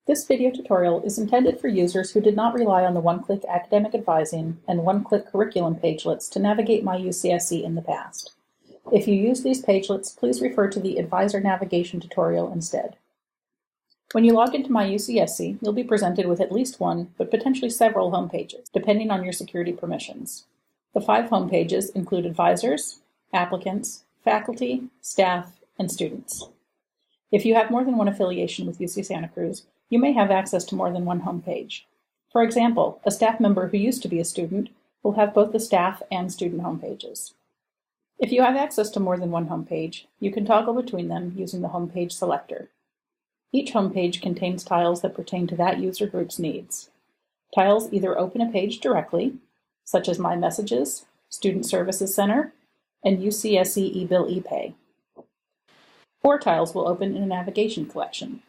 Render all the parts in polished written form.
This video tutorial is intended for users who did not rely on the one-click academic advising and one-click curriculum pagelets to navigate MyUCSC in the past. If you use these pagelets, please refer to the Advisor Navigation tutorial instead. When you log into MyUCSC, you'll be presented with at least one, but potentially several home pages, depending on your security permissions. The 5 home pages include advisors, applicants, faculty, staff, and students. If you have more than one affiliation with UC Santa Cruz, you may have access to more than one home page. For example, a staff member who used to be a student will have both the staff and student home pages. If you have access to more than one home page, you can toggle between them using the home page selector. Each home page contains tiles that pertain to that user group's needs. Tiles either open a page directly, such as My Messages, Student Services Center, and UCSC eBill ePay. Or tiles will open in a navigation collection.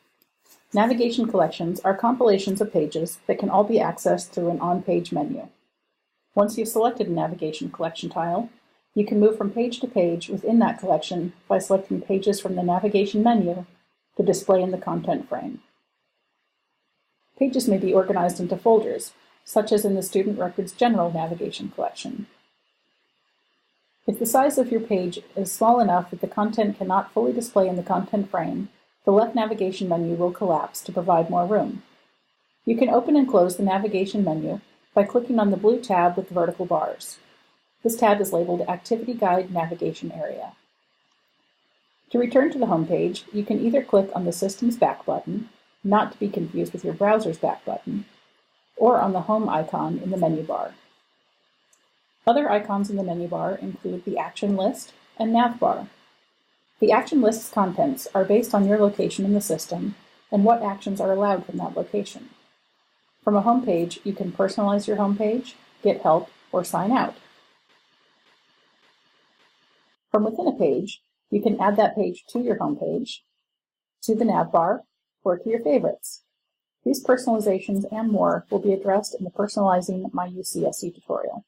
Navigation collections are compilations of pages that can all be accessed through an on-page menu. Once you've selected a navigation collection tile, you can move from page to page within that collection by selecting pages from the navigation menu to display in the content frame. Pages may be organized into folders, such as in the Student Records General Navigation Collection. If the size of your page is small enough that the content cannot fully display in the content frame, the left navigation menu will collapse to provide more room. You can open and close the navigation menu by clicking on the blue tab with the vertical bars. This tab is labeled Activity Guide Navigation Area. To return to the home page, you can either click on the System's Back button, not to be confused with your browser's back button, or on the Home icon in the menu bar. Other icons in the menu bar include the Action List and Nav bar. The action list's contents are based on your location in the system and what actions are allowed from that location. From a home page, you can personalize your home page, get help, or sign out. From within a page, you can add that page to your home page, to the nav bar, or to your favorites. These personalizations and more will be addressed in the Personalizing MyUCSC tutorial.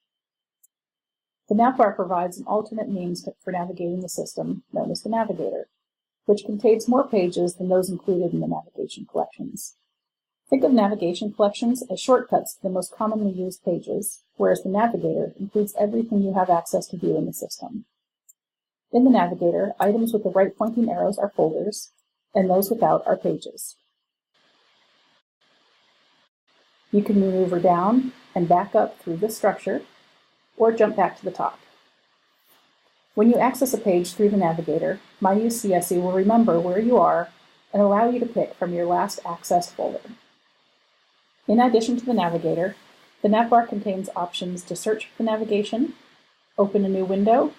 The nav bar provides an alternate means for navigating the system, known as the Navigator, which contains more pages than those included in the navigation collections. Think of navigation collections as shortcuts to the most commonly used pages, whereas the Navigator includes everything you have access to view in the system. In the Navigator, items with the right pointing arrows are folders, and those without are pages. You can maneuver down and back up through this structure, or jump back to the top. When you access a page through the Navigator, MyUCSC will remember where you are and allow you to pick from your last accessed folder. In addition to the Navigator, the navbar contains options to search for navigation, open a new window,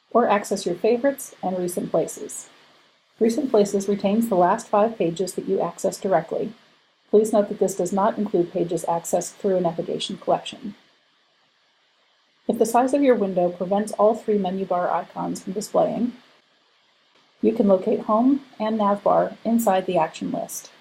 or access your favorites and recent places. Recent Places retains the last 5 pages that you access directly. Please note that this does not include pages accessed through a navigation collection. If the size of your window prevents all 3 menu bar icons from displaying, you can locate Home and Navbar inside the action list.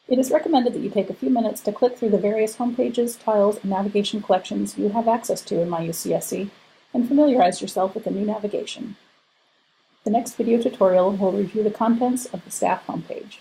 It is recommended that you take a few minutes to click through the various home pages, tiles, and navigation collections you have access to in MyUCSC and familiarize yourself with the new navigation. The next video tutorial will review the contents of the staff homepage.